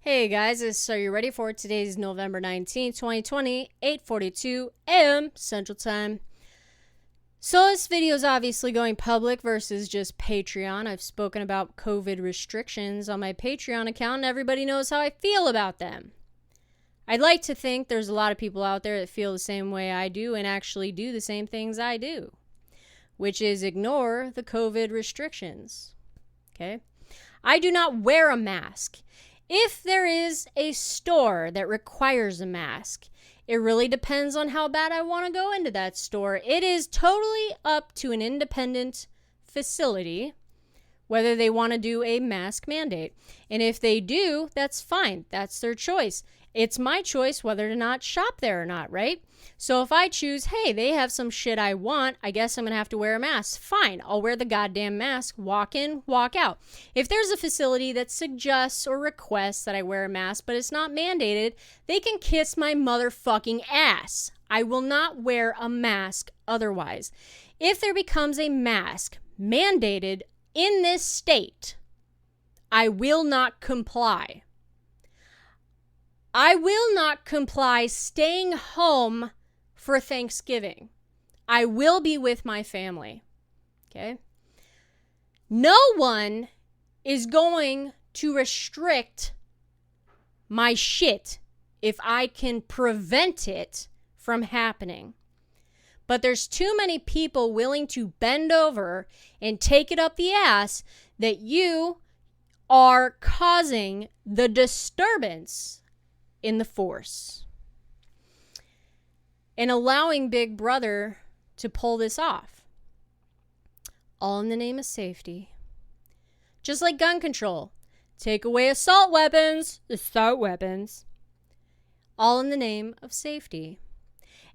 Hey guys, so you ready for today's November 19th, 2020, 8:42 a.m. Central Time. So this video is obviously going public versus just Patreon. I've spoken about COVID restrictions on my Patreon account and everybody knows how I feel about them. I'd like to think there's a lot of people out there that feel the same way I do and actually do the same things I do, which is ignore the COVID restrictions. Okay? I do not wear a mask. If there is a store that requires a mask, it really depends on how bad I want to go into that store. It is totally up to an independent facility whether they want to do a mask mandate. And if they do, that's fine. That's their choice. It's my choice whether to not shop there or not, right? So if I choose, hey, they have some shit I want, I guess I'm going to have to wear a mask. Fine, I'll wear the goddamn mask, walk in, walk out. If there's a facility that suggests or requests that I wear a mask, but it's not mandated, they can kiss my motherfucking ass. I will not wear a mask otherwise. If there becomes a mask mandated in this state, I will not comply. I will not comply staying home for Thanksgiving. I will be with my family. Okay? No one is going to restrict my shit if I can prevent it from happening. But there's too many people willing to bend over and take it up the ass that you are causing the disturbance in the force and allowing Big Brother to pull this off. All in the name of safety. Just like gun control. Take away assault weapons. All in the name of safety.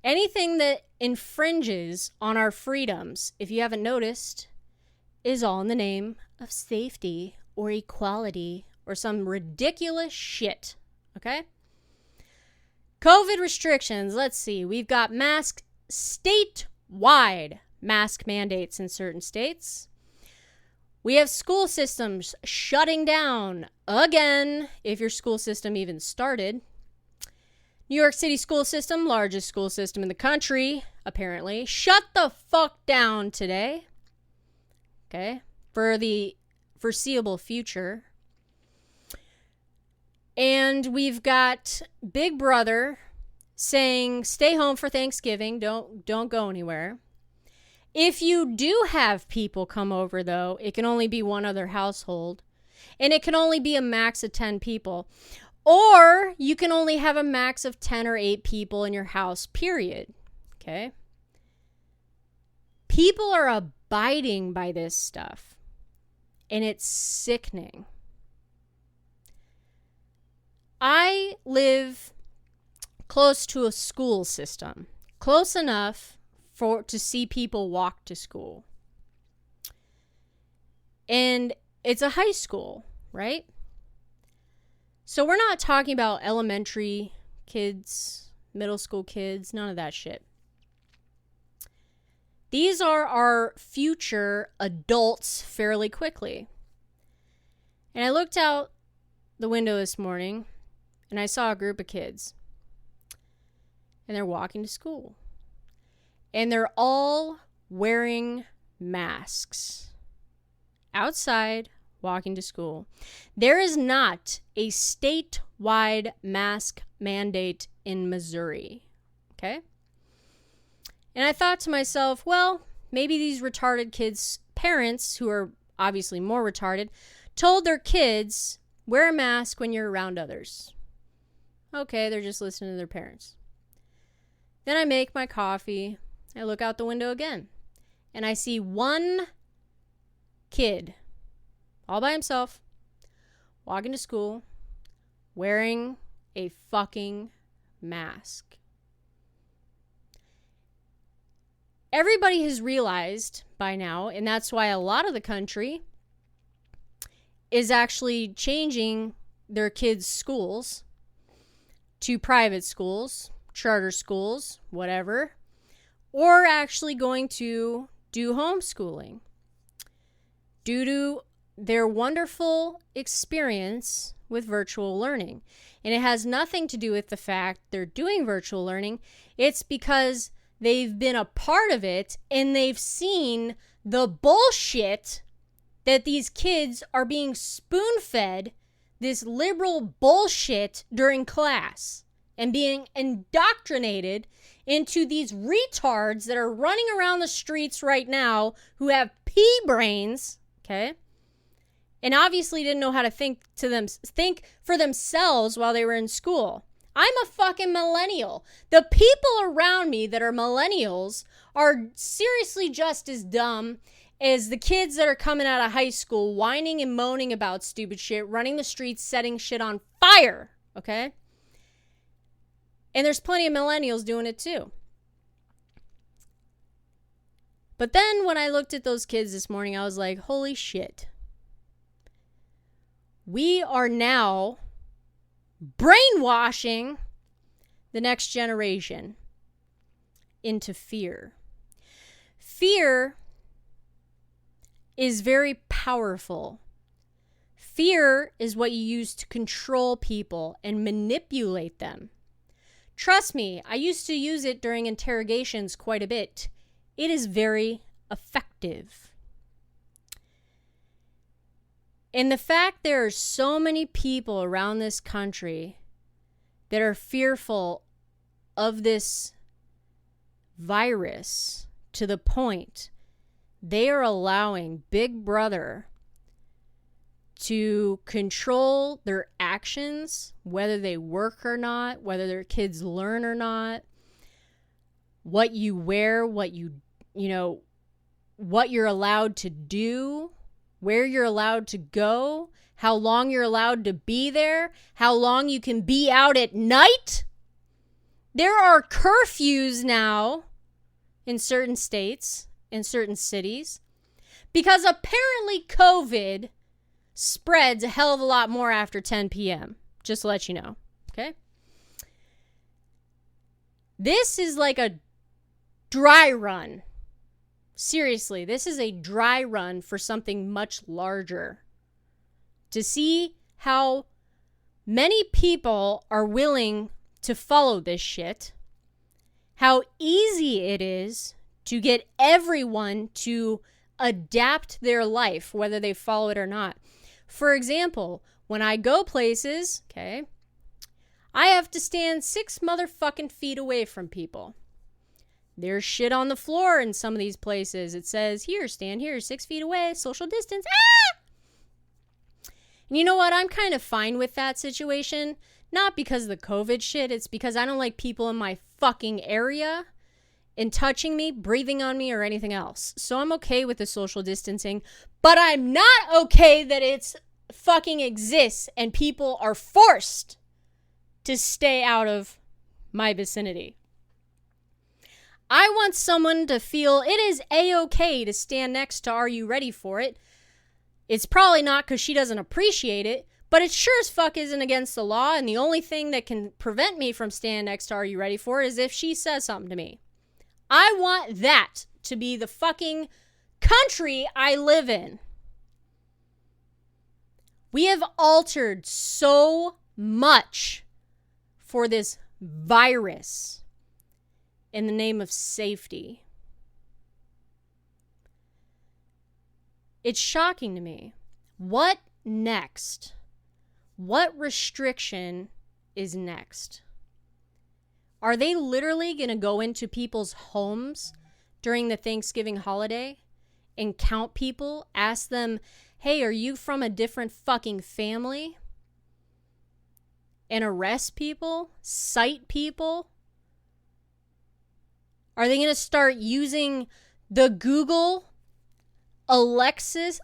Anything that infringes on our freedoms, if you haven't noticed, is all in the name of safety or equality or some ridiculous shit. Okay? COVID restrictions. Let's see. We've got statewide mask mandates in certain states. We have school systems shutting down again, if your school system even started. New York City school system, largest school system in the country, apparently, shut the fuck down today. Okay? For the foreseeable future. And we've got Big Brother saying, stay home for Thanksgiving. Don't go anywhere. If you do have people come over, though, it can only be one other household. And it can only be a max of 10 people. Or you can only have a max of 10 or 8 people in your house, period. Okay? People are abiding by this stuff. And it's sickening. I live close to a school system. Close enough to see people walk to school. And it's a high school, right? So we're not talking about elementary kids, middle school kids, none of that shit. These are our future adults fairly quickly. And I looked out the window this morning and I saw a group of kids. And they're walking to school. And they're all wearing masks. Outside, walking to school. There is not a statewide mask mandate in Missouri. Okay? And I thought to myself, well, maybe these retarded kids' parents, who are obviously more retarded, told their kids, wear a mask when you're around others. Okay, they're just listening to their parents. Then I make my coffee. I look out the window again. And I see one kid, all by himself, walking to school, wearing a fucking mask. Everybody has realized by now, and that's why a lot of the country is actually changing their kids' schools to private schools, charter schools, whatever, or actually going to do homeschooling due to their wonderful experience with virtual learning. And it has nothing to do with the fact they're doing virtual learning. It's because they've been a part of it and they've seen the bullshit that these kids are being spoon-fed, this liberal bullshit during class, and being indoctrinated into these retards that are running around the streets right now who have pea brains, okay? And obviously didn't know how to think for themselves while they were in school. I'm a fucking millennial. The people around me that are millennials are seriously just as dumb as the kids that are coming out of high school whining and moaning about stupid shit, running the streets, setting shit on fire, okay? And there's plenty of millennials doing it too. But then when I looked at those kids this morning, I was like, holy shit. We are now brainwashing the next generation into fear. Fear is very powerful. Fear is what you use to control people and manipulate them. Trust me, I used to use it during interrogations quite a bit. It is very effective. And the fact there are so many people around this country that are fearful of this virus to the point they are allowing Big Brother to control their actions, whether they work or not, whether their kids learn or not, what you wear, what you're allowed to do, where you're allowed to go, how long you're allowed to be there, how long you can be out at night. There are curfews now in certain states, in certain cities, because apparently COVID spreads a hell of a lot more after 10 p.m. Just to let you know, okay? This is like a dry run. Seriously, this is a dry run for something much larger. To see how many people are willing to follow this shit, how easy it is to get everyone to adapt their life, whether they follow it or not. For example, when I go places, okay, I have to stand 6 motherfucking feet away from people. There's shit on the floor in some of these places. It says, here, stand here, 6 feet away, social distance. Ah! And you know what? I'm kind of fine with that situation. Not because of the COVID shit. It's because I don't like people in my fucking area and touching me, breathing on me, or anything else. So I'm okay with the social distancing. But I'm not okay that it's fucking exists and people are forced to stay out of my vicinity. I want someone to feel it is A-okay to stand next to Are You Ready For It? It's probably not because she doesn't appreciate it, but it sure as fuck isn't against the law, and the only thing that can prevent me from standing next to Are You Ready For It is if she says something to me. I want that to be the fucking country I live in. We have altered so much for this virus in the name of safety. It's shocking to me. What next? What restriction is next? Are they literally going to go into people's homes during the Thanksgiving holiday and count people, ask them, hey, are you from a different fucking family? And arrest people? Cite people? Are they going to start using the Google, Alexa,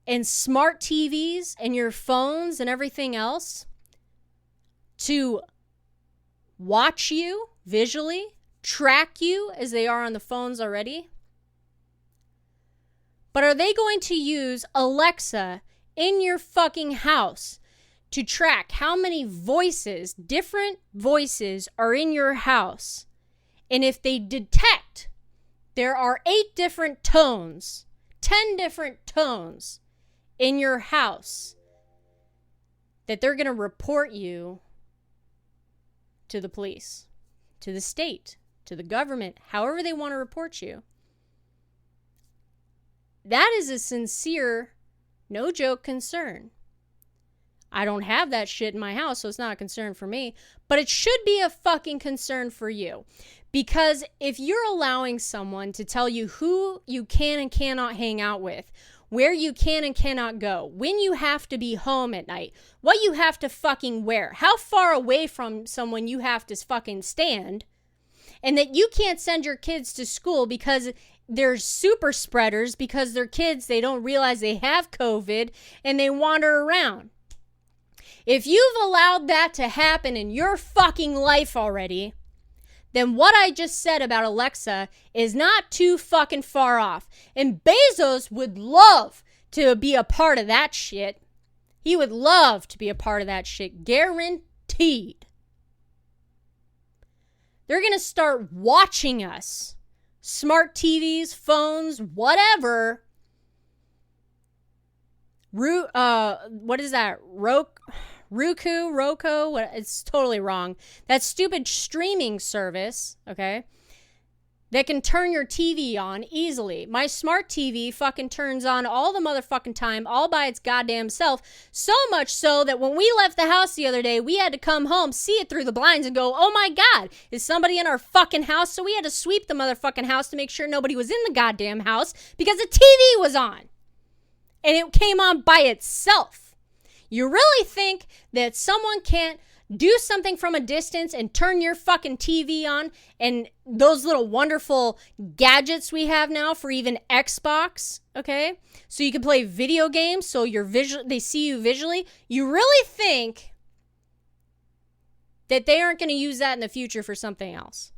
and smart TVs and your phones and everything else to watch you visually, track you as they are on the phones already? But are they going to use Alexa in your fucking house to track how many voices, different voices, are in your house? And if they detect there are 8 different tones, 10 different tones in your house, that they're going to report you to the police, to the state, to the government, however they want to report you. That is a sincere, no joke concern. I don't have that shit in my house, so it's not a concern for me. But it should be a fucking concern for you. Because if you're allowing someone to tell you who you can and cannot hang out with, where you can and cannot go, when you have to be home at night, what you have to fucking wear, how far away from someone you have to fucking stand, and that you can't send your kids to school because they're super spreaders, because they're kids, they don't realize they have COVID, and they wander around. If you've allowed that to happen in your fucking life already, then what I just said about Alexa is not too fucking far off. And Bezos would love to be a part of that shit. He would love to be a part of that shit. Guaranteed. They're going to start watching us. Smart TVs, phones, whatever. What is that? Roku, it's totally wrong. That stupid streaming service, okay, that can turn your TV on easily. My smart TV fucking turns on all the motherfucking time, all by its goddamn self. So much so that when we left the house the other day, we had to come home, see it through the blinds, and go, oh my God, is somebody in our fucking house? So we had to sweep the motherfucking house to make sure nobody was in the goddamn house because the TV was on. And it came on by itself. You really think that someone can't do something from a distance and turn your fucking TV on, and those little wonderful gadgets we have now for even Xbox, okay? So you can play video games so they see you visually. You really think that they aren't going to use that in the future for something else?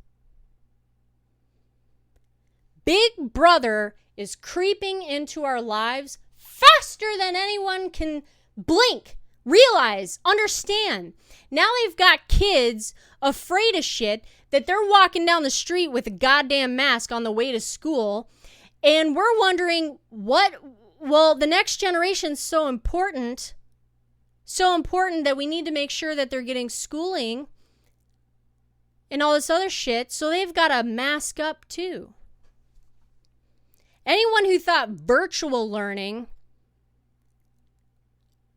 Big Brother is creeping into our lives faster than anyone can blink, realize, understand. Now they've got kids afraid of shit that they're walking down the street with a goddamn mask on the way to school, and we're wondering the next generation's so important that we need to make sure that they're getting schooling and all this other shit, so they've got to mask up too. Anyone who thought virtual learning,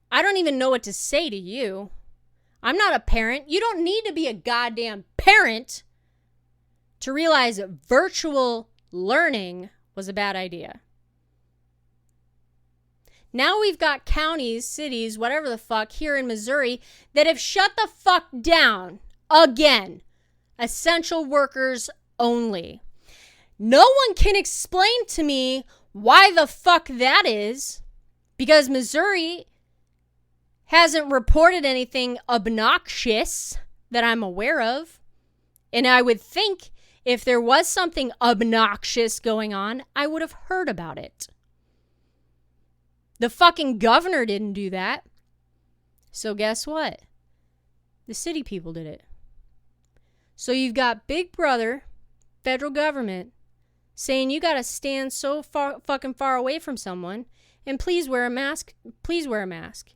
I don't even know what to say to you. I'm not a parent. You don't need to be a goddamn parent to realize that virtual learning was a bad idea. Now we've got counties, cities, whatever the fuck, here in Missouri that have shut the fuck down again. Essential workers only. No one can explain to me why the fuck that is, because Missouri hasn't reported anything obnoxious that I'm aware of. And I would think if there was something obnoxious going on, I would have heard about it. The fucking governor didn't do that. So guess what? The city people did it. So you've got Big Brother, federal government, saying you got to stand so fucking far away from someone and please wear a mask. Please wear a mask.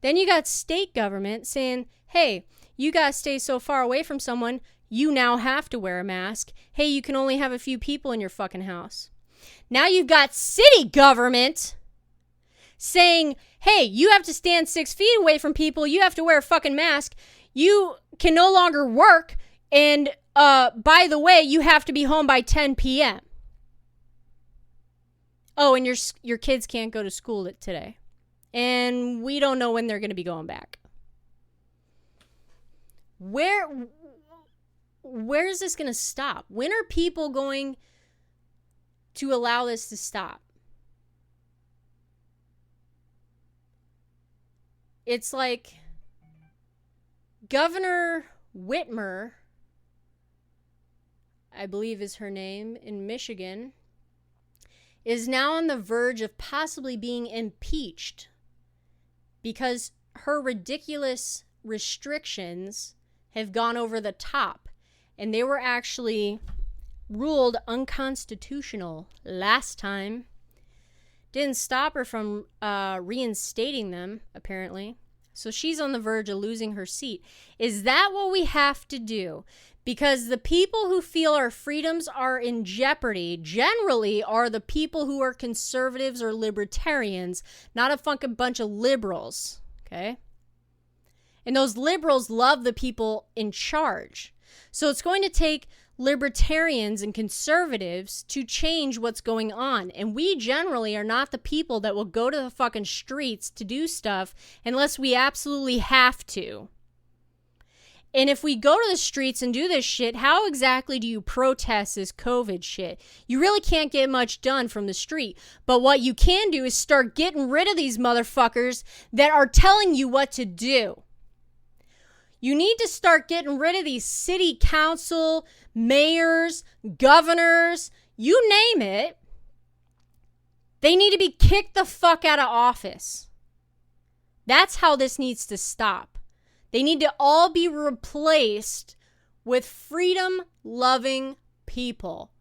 Then you got state government saying, hey, you got to stay so far away from someone, you now have to wear a mask. Hey, you can only have a few people in your fucking house. Now you've got city government saying, hey, you have to stand 6 feet away from people. You have to wear a fucking mask. You can no longer work. And by the way, you have to be home by 10 p.m. Oh, and your kids can't go to school today. And we don't know when they're going to be going back. Where is this going to stop? When are people going to allow this to stop? It's like Governor Whitmer, I believe is her name, in Michigan, is now on the verge of possibly being impeached because her ridiculous restrictions have gone over the top, and they were actually ruled unconstitutional last time. Didn't stop her from reinstating them, apparently. So she's on the verge of losing her seat. Is that what we have to do? Because the people who feel our freedoms are in jeopardy generally are the people who are conservatives or libertarians, not a fucking bunch of liberals, okay? And those liberals love the people in charge. So it's going to take libertarians and conservatives to change what's going on. And we generally are not the people that will go to the fucking streets to do stuff unless we absolutely have to. And if we go to the streets and do this shit, how exactly do you protest this COVID shit? You really can't get much done from the street. But what you can do is start getting rid of these motherfuckers that are telling you what to do. You need to start getting rid of these city council, mayors, governors, you name it. They need to be kicked the fuck out of office. That's how this needs to stop. They need to all be replaced with freedom-loving people,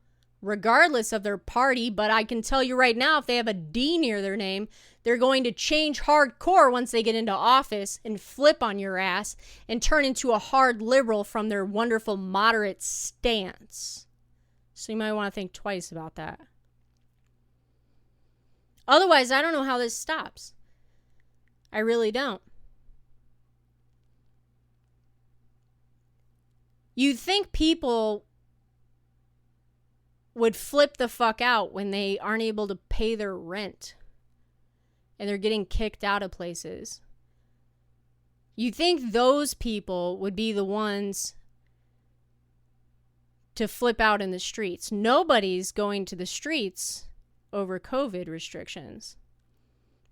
regardless of their party. But I can tell you right now, if they have a D near their name, they're going to change hardcore once they get into office and flip on your ass and turn into a hard liberal from their wonderful moderate stance. So you might want to think twice about that. Otherwise, I don't know how this stops. I really don't. You'd think people would flip the fuck out when they aren't able to pay their rent and they're getting kicked out of places. You'd think those people would be the ones to flip out in the streets. Nobody's going to the streets over COVID restrictions.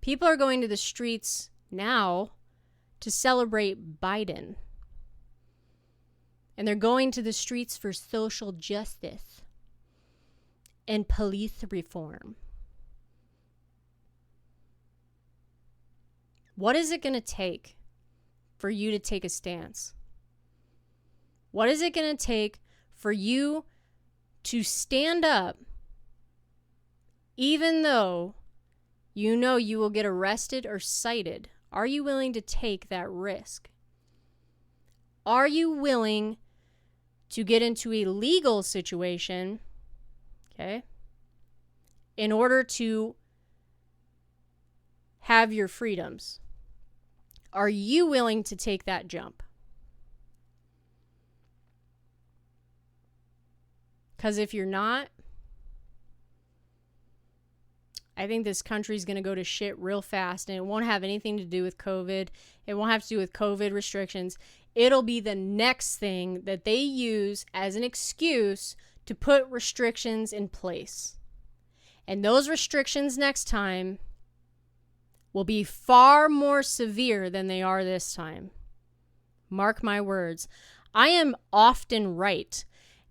People are going to the streets now to celebrate Biden. And they're going to the streets for social justice and police reform. What is it going to take for you to take a stance? What is it going to take for you to stand up even though you know you will get arrested or cited? Are you willing to take that risk? Are you willing to get into a legal situation, okay, in order to have your freedoms? Are you willing to take that jump? Because if you're not, I think this country's going to go to shit real fast, and it won't have anything to do with COVID. It won't have to do with COVID restrictions. It'll be the next thing that they use as an excuse to put restrictions in place. And those restrictions next time will be far more severe than they are this time. Mark my words. I am often right,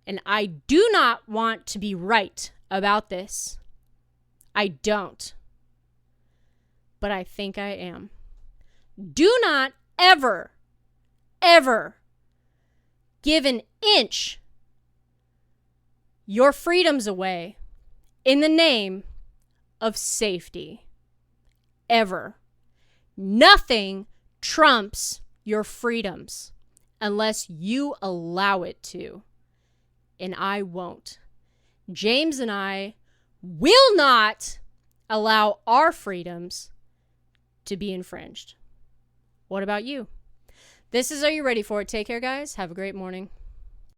and I do not want to be right about this. I don't. But I think I am. Do not ever give an inch your freedoms away in the name of safety. Ever. Nothing trumps your freedoms unless you allow it to. And I won't. James and I will not allow our freedoms to be infringed. What about you? This is Are You Ready For It? Take care, guys. Have a great morning.